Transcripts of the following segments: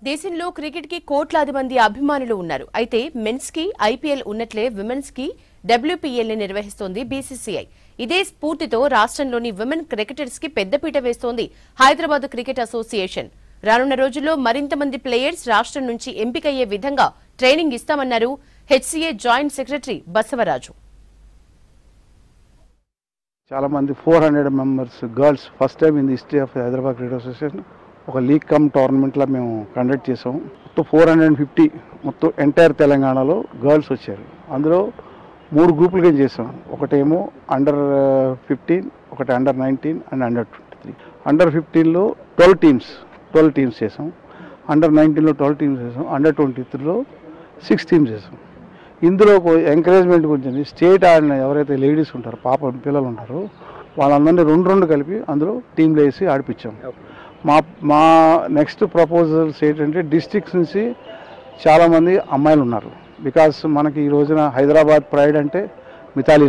దేశంలో క్రికెట్ కి కోట్లాది మంది అభిమానులు ఉన్నారు. అయితే మెన్స్ కి ఐపీఎల్ ఉన్నట్లే విమెన్స్ కి డబ్ల్యూపీఎల్ ని నిర్వహిస్తోంది బీసీసీఐ. ఇదే స్ఫూర్తితో రాష్ట్రంలోని విమెన్ క్రికెటర్స్ కి పెద్దపీట వేస్తోంది హైదరాబాద్ క్రికెట్ అసోసియేషన్. రానున్న రోజుల్లో మరింత మంది ప్లేయర్స్ రాష్ట్రం నుంచి ఎంపికయ్యే విధంగా ట్రైనింగ్ ఇస్తామన్నారు హెచ్సీఏ జాయింట్ సెక్రటరీ బసవరాజు. చాలా మంది 400 members girls first time in the history of Hyderabad cricket association ఒక లీగ్ కమ్ టోర్నమెంట్లో మేము కండక్ట్ చేసాం. మొత్తం 450 మొత్తం ఎంటైర్ తెలంగాణలో గర్ల్స్ వచ్చారు. అందులో 3 గ్రూపులుగా చేసాం. ఒకటేమో అండర్ 15, ఒకటి అండర్ 19 అండ్ అండర్ 23. అండర్ 15లో 12 టీమ్స్ చేసాం. అండర్ 19లో 12 టీమ్స్ చేసాం. అండర్ 23లో 6 టీమ్స్ చేసాం. ఇందులో ఎంకరేజ్మెంట్ గురించి స్టేట్ ఆడిన ఎవరైతే లేడీస్ ఉంటారో పిల్లలు ఉంటారో వాళ్ళందరినీ 2 కలిపి అందులో టీంలు వేసి ఆడిపించాం. మా నెక్స్ట్ ప్రపోజల్స్ ఏంటంటే డిస్ట్రిక్ట్స్ నుంచి చాలామంది అమ్మాయిలు ఉన్నారు. బికాస్ మనకి ఈ రోజున హైదరాబాద్ ప్రైడ్ అంటే మిథాలీ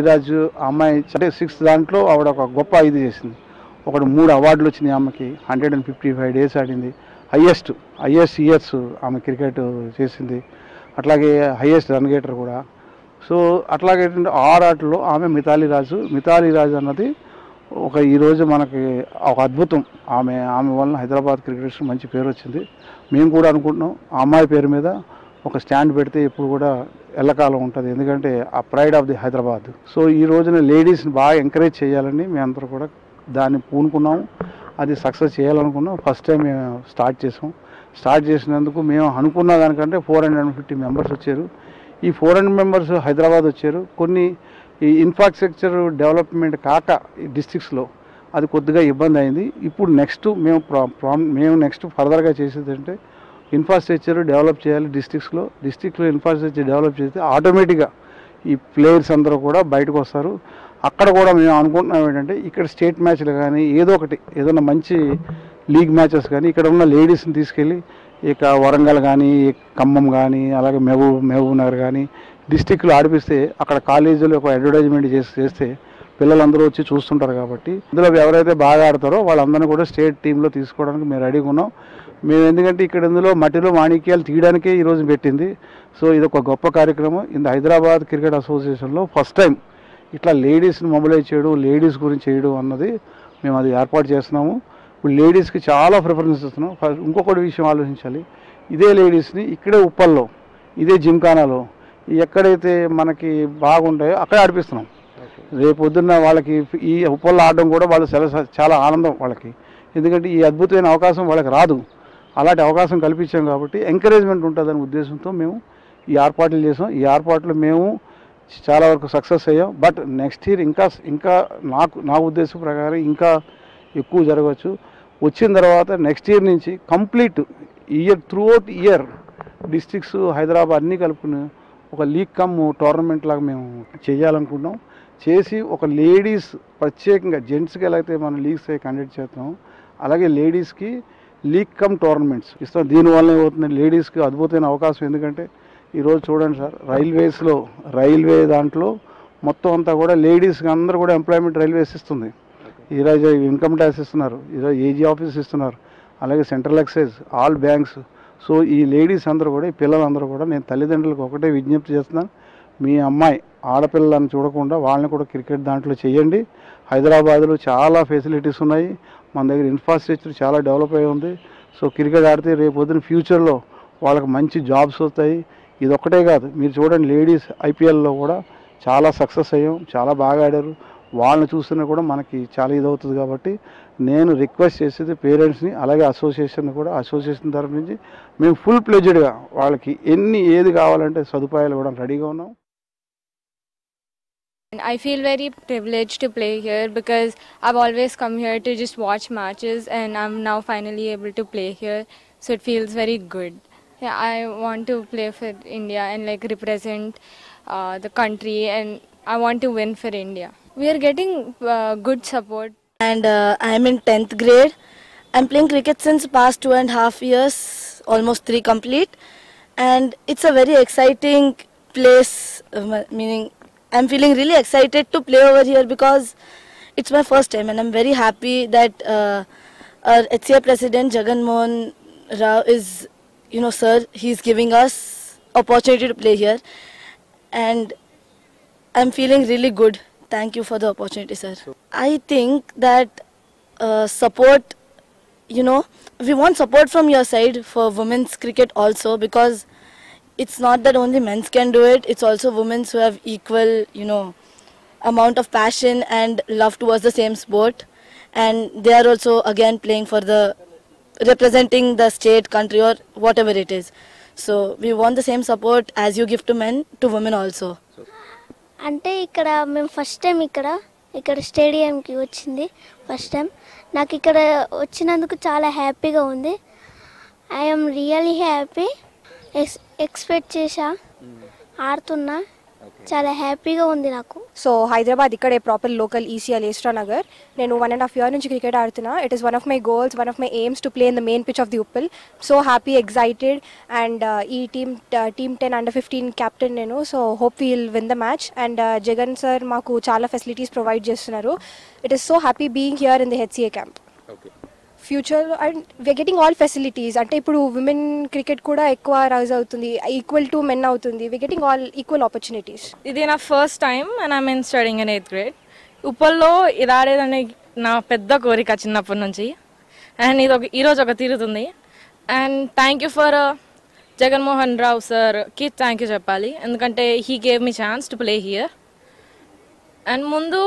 రాజ్ అమ్మాయి అంటే 6th దాంట్లో ఆవిడ ఒక గొప్ప ఇది చేసింది. ఒకటి 3 అవార్డులు వచ్చినాయి ఆమెకి. 155 డేస్ ఆడింది. హయ్యెస్ట్ ఇయర్స్ ఆమె క్రికెట్ చేసింది. అట్లాగే హయ్యెస్ట్ రన్ గేటర్ కూడా. సో అట్లాగే 6 ఆటల్లో ఆమె మిథాలీ రాజ్ అన్నది ఈరోజు మనకి ఒక అద్భుతం. ఆమె వలన హైదరాబాద్ క్రికెటర్స్ మంచి పేరు వచ్చింది. మేము కూడా అనుకుంటున్నాం ఆ అమ్మాయి పేరు మీద ఒక స్టాండ్ పెడితే ఇప్పుడు కూడా ఎల్లకాలం ఉంటుంది. ఎందుకంటే ఆ pride of the Hyderabad. So ఈ రోజున లేడీస్ని బాగా ఎంకరేజ్ చేయాలని మేమందరూ కూడా దాన్ని పూనుకున్నాము. అది సక్సెస్ చేయాలనుకున్నాం. ఫస్ట్ టైం మేము స్టార్ట్ చేసినందుకు మేము అనుకున్న దానికంటే 450 మెంబర్స్ వచ్చారు. ఈ 400 మెంబర్స్ హైదరాబాద్ వచ్చారు. కొన్ని ఈ ఇన్ఫ్రాస్ట్రక్చర్ డెవలప్మెంట్ కాక ఈ డిస్ట్రిక్ట్స్లో అది కొద్దిగా ఇబ్బంది అయింది. ఇప్పుడు నెక్స్ట్ మేము నెక్స్ట్ ఫర్దర్గా చేసేది అంటే ఇన్ఫ్రాస్ట్రక్చర్ డెవలప్ చేయాలి. డిస్ట్రిక్ట్లో ఇన్ఫ్రాస్ట్రక్చర్ డెవలప్ చేస్తే ఆటోమేటిక్గా ఈ ప్లేయర్స్ అందరూ కూడా బయటకు వస్తారు. అక్కడ కూడా మేము అనుకుంటున్నాం ఏంటంటే ఇక్కడ స్టేట్ మ్యాచ్లు కానీ ఏదైనా మంచి లీగ్ మ్యాచెస్ కానీ ఇక్కడ ఉన్న లేడీస్ని తీసుకెళ్ళి ఇక వరంగల్ కానీ ఖమ్మం కానీ అలాగే మహబూబ్ నగర్ కానీ డిస్ట్రిక్ట్లో ఆడిపిస్తే అక్కడ కాలేజీలో ఒక అడ్వర్టైజ్మెంట్ చేస్తే పిల్లలందరూ వచ్చి చూస్తుంటారు. కాబట్టి ఇందులో ఎవరైతే బాగా ఆడతారో వాళ్ళందరినీ కూడా స్టేట్ టీంలో తీసుకోవడానికి మేము రెడీగా ఉన్నాం. మేము ఎందుకంటే ఇక్కడ ఇందులో మట్టిలో మాణిక్యాలు తీయడానికే ఈరోజు పెట్టింది. సో ఇది ఒక గొప్ప కార్యక్రమం. హైదరాబాద్ క్రికెట్ అసోసియేషన్లో ఫస్ట్ టైం ఇట్లా లేడీస్ని మొబిలైజ్ చేయడం, లేడీస్ గురించి చేయడం అన్నది మేము అది ఏర్పాటు చేస్తున్నాము. ఇప్పుడు లేడీస్కి చాలా ప్రిఫరెన్స్ ఇస్తున్నాం. ఇంకొకటి విషయం ఆలోచించాలి. ఇదే లేడీస్ని ఇక్కడే ఉప్పల్లో, ఇదే జిమ్ఖానాలో ఎక్కడైతే మనకి బాగుంటాయో అక్కడే ఆడిపిస్తున్నాం. రేపొద్దున్న వాళ్ళకి ఈ ఉప్పల్లో ఆడడం కూడా వాళ్ళు చాలా ఆనందం వాళ్ళకి. ఎందుకంటే ఈ అద్భుతమైన అవకాశం వాళ్ళకి రాదు. అలాంటి అవకాశం కల్పించాం కాబట్టి ఎంకరేజ్మెంట్ ఉంటుందనే ఉద్దేశంతో మేము ఈ ఏర్పాట్లు చేసాం. ఈ ఏర్పాట్లు మేము చాలా వరకు సక్సెస్ అయ్యాం. బట్ నెక్స్ట్ ఇయర్ ఇంకా నా ఉద్దేశం ప్రకారం ఇంకా ఎక్కువ జరగవచ్చు. వచ్చిన తర్వాత నెక్స్ట్ ఇయర్ నుంచి complete throughout year districts Hyderabad అన్నీ కలుపుకుని ఒక లీగ్ కమ్ టోర్నమెంట్ లాగా మేము చేయాలనుకుంటున్నాం. చేసి ఒక లేడీస్ ప్రత్యేకంగా జెంట్స్కి ఎలా అయితే మనం లీగ్స్ కండక్ట్ చేస్తున్నాం అలాగే లేడీస్కి లీగ్ కమ్ టోర్నమెంట్స్ ఇస్తాం. దీనివల్ల ఏమవుతుంది, లేడీస్కి అద్భుతమైన అవకాశం. ఎందుకంటే ఈరోజు చూడండి సార్, రైల్వే దాంట్లో మొత్తం అంతా కూడా లేడీస్కి అందరూ కూడా ఎంప్లాయ్మెంట్ రైల్వేస్ ఇస్తుంది. ఈరోజు ఇన్కమ్ ట్యాక్స్ ఇస్తున్నారు, ఈరోజు ఏజీ ఆఫీస్ ఇస్తున్నారు, అలాగే central excise, all banks. So ఈ లేడీస్ అందరూ కూడా, ఈ పిల్లలందరూ కూడా నేను తల్లిదండ్రులకు ఒకటే విజ్ఞప్తి చేస్తున్నాను, మీ అమ్మాయి ఆడపిల్లలను చూడకుండా వాళ్ళని కూడా క్రికెట్ దాంట్లో చేయండి. హైదరాబాద్లో చాలా ఫెసిలిటీస్ ఉన్నాయి. మన దగ్గర ఇన్ఫ్రాస్ట్రక్చర్ చాలా డెవలప్ అయి ఉంది. సో క్రికెట్ ఆడితే రేపు పొద్దున ఫ్యూచర్లో వాళ్ళకి మంచి జాబ్స్ వస్తాయి. ఇది ఒక్కటే కాదు, మీరు చూడండి లేడీస్ ఐపీఎల్లో కూడా చాలా సక్సెస్ అయ్యాం, చాలా బాగా ఆడారు. వాళ్ళని చూస్తున్నా కూడా మనకి చాలా ఇదవుతుంది. కాబట్టి నేను రిక్వెస్ట్ చేసేది పేరెంట్స్ని అలాగే అసోసియేషన్ తరఫు నుంచి మేము ఫుల్ ప్లెజ్డ్గా వాళ్ళకి ఏది కావాలంటే సదుపాయాలు కూడా రెడీగా ఉన్నాం. I feel very privileged to play here because I've always come here to just watch matches and I'm now finally able to play here, so it feels very good. Yeah, I want to play for India and represent the country, and I want to win for India. We are getting good support. And I'm in 10th grade. I'm playing cricket since past 2.5 years, almost 3 complete. And it's a very exciting place, meaning I'm feeling really excited to play over here because it's my first time and I'm very happy that our HCA President Jagan Mohan Rao is, sir, he's giving us opportunity to play here, and I'm feeling really good. Thank you for the opportunity, sir. I think that support, we want support from your side for women's cricket also, because it's not that only men can do it, it's also women who have equal, amount of passion and love towards the same sport, and they are also again playing for the representing the state, country, or whatever it is. So we want the same support as you give to men, to women also. అంటే ఇక్కడ మేము first time ఇక్కడ స్టేడియంకి వచ్చింది first time. నాకు ఇక్కడ వచ్చినందుకు చాలా హ్యాపీగా ఉంది. I'm really happy. ఎక్స్పెక్ట్ చేశా, ఆడుతున్నా, చాలా హ్యాపీగా ఉంది నాకు. సో హైదరాబాద్ ఇక్కడే proper local ECIL A S Rao Nagar. నేను 1.5 years నుంచి క్రికెట్ ఆడుతున్నా. It is one of my goals, one of my aims to play in the main pitch of the Uppal. So happy, excited, and ఈ టీమ్ 10 under 15 క్యాప్టెన్ నేను. So hope will win the match. And Jagan sir మాకు చాలా facilities provide చేస్తున్నారు. It is so happy being here in the HCA camp. Future and we are getting all facilities. అంటే ఇప్పుడు women cricket కూడా ఎక్కువ rise అవుతుంది, equal to men అవుతుంది. We are getting all equal opportunities. ఇది నా first time and I mean studying in 8th grade. ఉప్పల్లో ఇది ఆడేదని నా పెద్ద కోరిక చిన్నప్పటి నుంచి. అండ్ ఈరోజు ఒక తీరుతుంది. And thank you for Jaganmohan Rao సార్కి థ్యాంక్ యూ చెప్పాలి, ఎందుకంటే he gave me chance to play here. And ముందు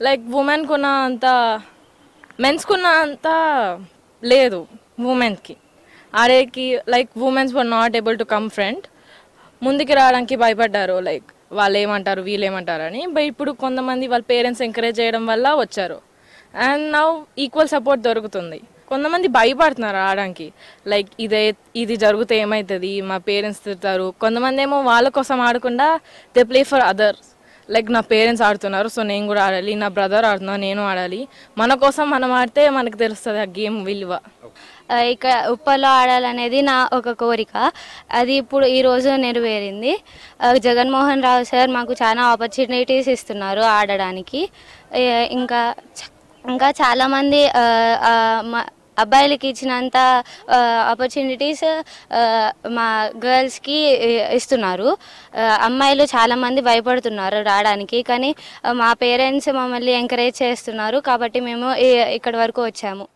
లైక్ ఉమెన్కున్న అంత మెన్స్కున్న అంత లేదు ఉమెన్స్కి ఆడేకి. Like women's were not able to come front, ముందుకి రావడానికి భయపడ్డారు. లైక్ వాళ్ళు ఏమంటారు వీళ్ళు ఏమంటారు అని. బట్ ఇప్పుడు కొంతమంది వాళ్ళ పేరెంట్స్ ఎంకరేజ్ చేయడం వల్ల వచ్చారు. అండ్ నౌ ఈక్వల్ సపోర్ట్ దొరుకుతుంది. కొంతమంది భయపడుతున్నారు ఆడడానికి, లైక్ ఇది జరిగితే ఏమవుతుంది, మా పేరెంట్స్ తిడతారు. కొంతమంది ఏమో వాళ్ళ కోసం ఆడకుండా they play for others. Like నా పేరెంట్స్ ఆడుతున్నారు, సో నేను కూడా ఆడాలి, నా బ్రదర్ ఆడుతున్నా, నేను ఆడాలి. మన కోసం మనం ఆడితే మనకు తెలుస్తుంది ఆ గేమ్ విలువ. ఇక్కడ ఉప్పల్లో ఆడాలనేది నా ఒక కోరిక. అది ఇప్పుడు ఈరోజు నెరవేరింది. జగన్మోహన్ రావు సార్ మాకు చాలా ఆపర్చునిటీస్ ఇస్తున్నారు ఆడడానికి. ఇంకా చాలామంది అబ్బాయిలకి ఇచ్చినంత ఆపర్చునిటీస్ మా గర్ల్స్కి ఇస్తున్నారు. అమ్మాయిలు చాలామంది భయపడుతున్నారు రావడానికి, కానీ మా పేరెంట్స్ మమ్మల్ని ఎంకరేజ్ చేస్తున్నారు కాబట్టి మేము ఇక్కడి వరకు వచ్చాము.